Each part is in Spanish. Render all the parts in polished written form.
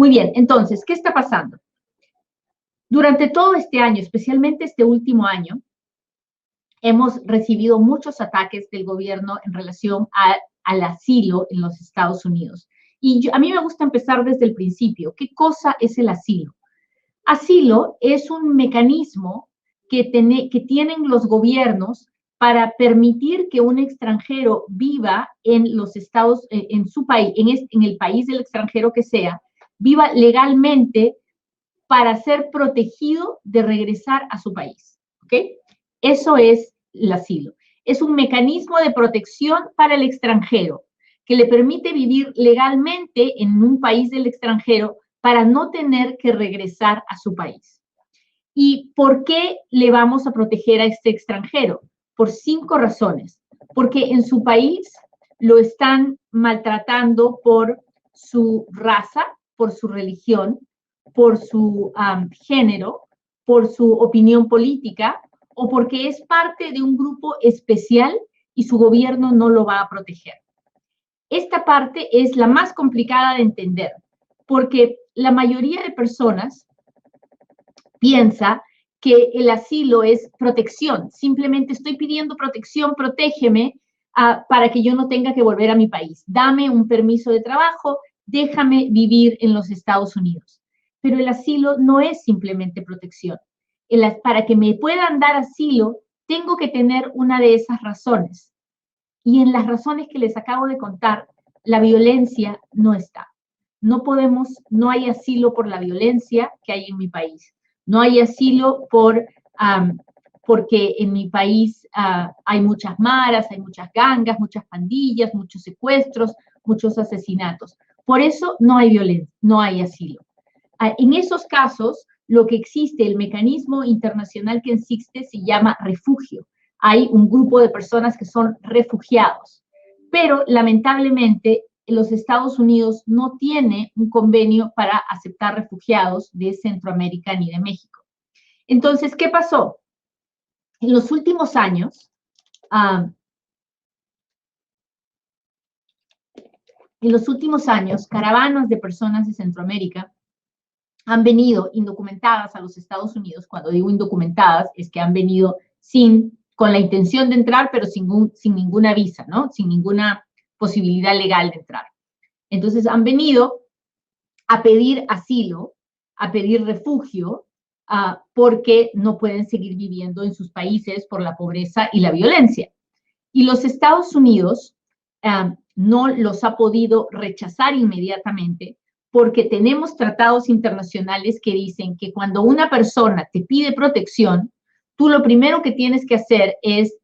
Muy bien, entonces, ¿qué está pasando? Durante todo este año, especialmente este último año, hemos recibido muchos ataques del gobierno en relación al asilo en los Estados Unidos. Y a mí me gusta empezar desde el principio. ¿Qué cosa es el asilo? Asilo es un mecanismo que tienen los gobiernos para permitir que un extranjero viva en los Estados, en su país, en el país del extranjero que sea, viva legalmente para ser protegido de regresar a su país. ¿Ok? Eso es el asilo. Es un mecanismo de protección para el extranjero que le permite vivir legalmente en un país del extranjero para no tener que regresar a su país. ¿Y por qué le vamos a proteger a este extranjero? Por 5 razones. Porque en su país lo están maltratando por su raza, por su religión, por su género, por su opinión política o porque es parte de un grupo especial y su gobierno no lo va a proteger. Esta parte es la más complicada de entender porque la mayoría de personas piensa que el asilo es protección. Simplemente estoy pidiendo protección, protégeme para que yo no tenga que volver a mi país. Dame un permiso de trabajo, déjame vivir en los Estados Unidos. Pero el asilo no es simplemente protección. Para que me puedan dar asilo, tengo que tener una de esas razones. Y en las razones que les acabo de contar, la violencia no está. No hay asilo por la violencia que hay en mi país. No hay asilo porque en mi país hay muchas maras, hay muchas gangas, muchas pandillas, muchos secuestros, muchos asesinatos. Por eso no hay violencia, no hay asilo. En esos casos, lo que existe, el mecanismo internacional que existe se llama refugio. Hay un grupo de personas que son refugiados. Pero lamentablemente los Estados Unidos no tiene un convenio para aceptar refugiados de Centroamérica ni de México. Entonces, ¿qué pasó? En los últimos años, caravanas de personas de Centroamérica han venido indocumentadas a los Estados Unidos. Cuando digo indocumentadas, es que han venido con la intención de entrar, pero sin ninguna visa, ¿no? Sin ninguna posibilidad legal de entrar. Entonces han venido a pedir asilo, a pedir refugio, porque no pueden seguir viviendo en sus países por la pobreza y la violencia. Y los Estados Unidos no los ha podido rechazar inmediatamente porque tenemos tratados internacionales que dicen que cuando una persona te pide protección, tú lo primero que tienes que hacer es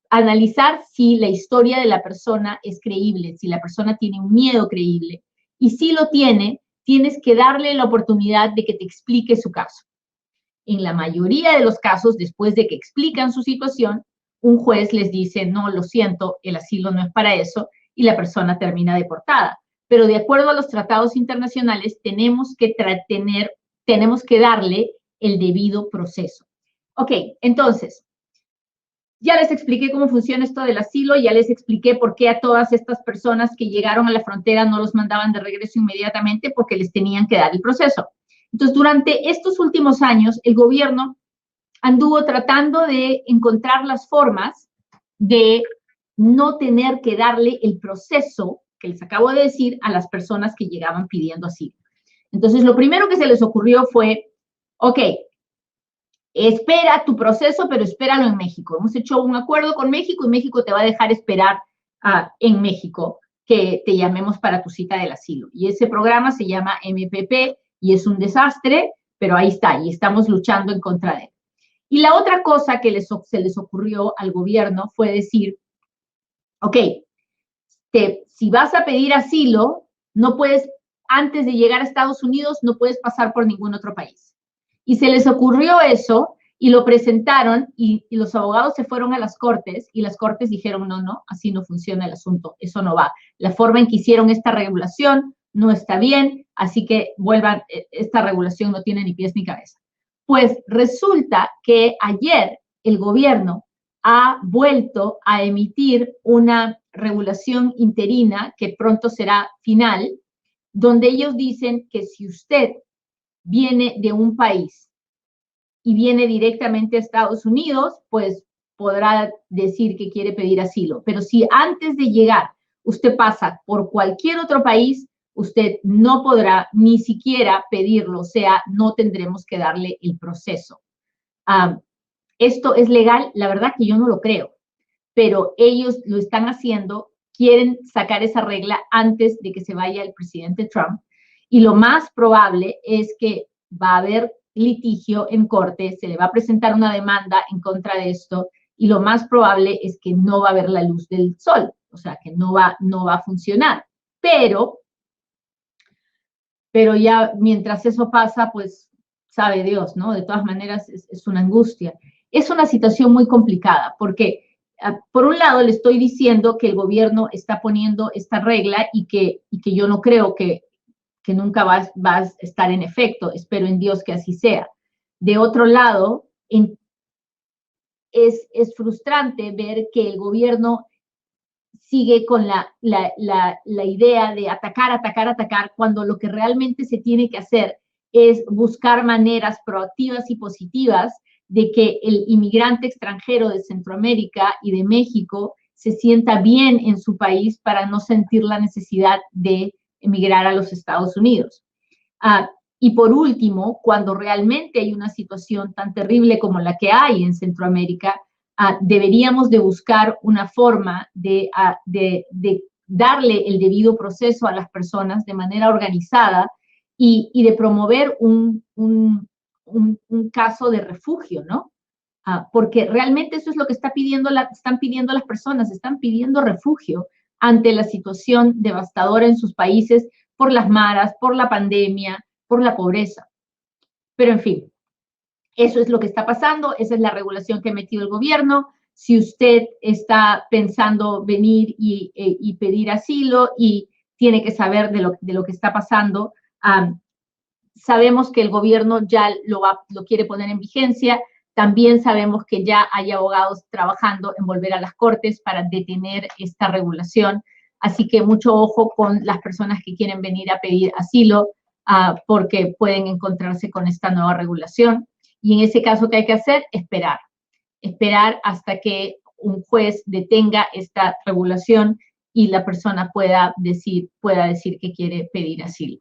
analizar si la historia de la persona es creíble, si la persona tiene un miedo creíble. Y si lo tiene, tienes que darle la oportunidad de que te explique su caso. En la mayoría de los casos, después de que explican su situación, un juez les dice, no, lo siento, el asilo no es para eso, y la persona termina deportada. Pero de acuerdo a los tratados internacionales, tenemos que darle el debido proceso. Ok, entonces, ya les expliqué cómo funciona esto del asilo, ya les expliqué por qué a todas estas personas que llegaron a la frontera no los mandaban de regreso inmediatamente, porque les tenían que dar el proceso. Entonces, durante estos últimos años, el gobierno anduvo tratando de encontrar las formas de no tener que darle el proceso que les acabo de decir a las personas que llegaban pidiendo asilo. Entonces, lo primero que se les ocurrió fue, ok, espera tu proceso, pero espéralo en México. Hemos hecho un acuerdo con México y México te va a dejar esperar en México que te llamemos para tu cita del asilo. Y ese programa se llama MPP y es un desastre, pero ahí está, y estamos luchando en contra de él. Y la otra cosa que se les ocurrió al gobierno fue decir, ok, si vas a pedir asilo, no puedes, antes de llegar a Estados Unidos, no puedes pasar por ningún otro país. Y se les ocurrió eso y lo presentaron y los abogados se fueron a las cortes y las cortes dijeron, no, así no funciona el asunto, eso no va. La forma en que hicieron esta regulación no está bien, así que esta regulación no tiene ni pies ni cabeza. Pues resulta que ayer el gobierno ha vuelto a emitir una regulación interina que pronto será final, donde ellos dicen que si usted viene de un país y viene directamente a Estados Unidos, pues podrá decir que quiere pedir asilo. Pero si antes de llegar usted pasa por cualquier otro país, usted no podrá ni siquiera pedirlo, o sea, no tendremos que darle el proceso. ¿Esto es legal? La verdad que yo no lo creo, pero ellos lo están haciendo, quieren sacar esa regla antes de que se vaya el presidente Trump, y lo más probable es que va a haber litigio en corte, se le va a presentar una demanda en contra de esto, y lo más probable es que no va a haber la luz del sol, o sea, que no va a funcionar. Pero ya mientras eso pasa, pues sabe Dios, ¿no? De todas maneras es una angustia. Es una situación muy complicada porque, por un lado, le estoy diciendo que el gobierno está poniendo esta regla y que yo no creo que nunca va a estar en efecto. Espero en Dios que así sea. De otro lado, es frustrante ver que el gobierno sigue con la idea de atacar, cuando lo que realmente se tiene que hacer es buscar maneras proactivas y positivas de que el inmigrante extranjero de Centroamérica y de México se sienta bien en su país para no sentir la necesidad de emigrar a los Estados Unidos. Y por último, cuando realmente hay una situación tan terrible como la que hay en Centroamérica, deberíamos de buscar una forma de darle el debido proceso a las personas de manera organizada y de promover un caso de refugio, ¿no? Porque realmente eso es lo que están pidiendo las personas, están pidiendo refugio ante la situación devastadora en sus países por las maras, por la pandemia, por la pobreza. Pero en fin, eso es lo que está pasando, esa es la regulación que ha metido el gobierno. Si usted está pensando venir y pedir asilo y tiene que saber de lo que está pasando, sabemos que el gobierno ya lo quiere poner en vigencia. También sabemos que ya hay abogados trabajando en volver a las cortes para detener esta regulación. Así que mucho ojo con las personas que quieren venir a pedir asilo, porque pueden encontrarse con esta nueva regulación. Y en ese caso, ¿qué hay que hacer? Esperar hasta que un juez detenga esta regulación y la persona pueda decir que quiere pedir asilo.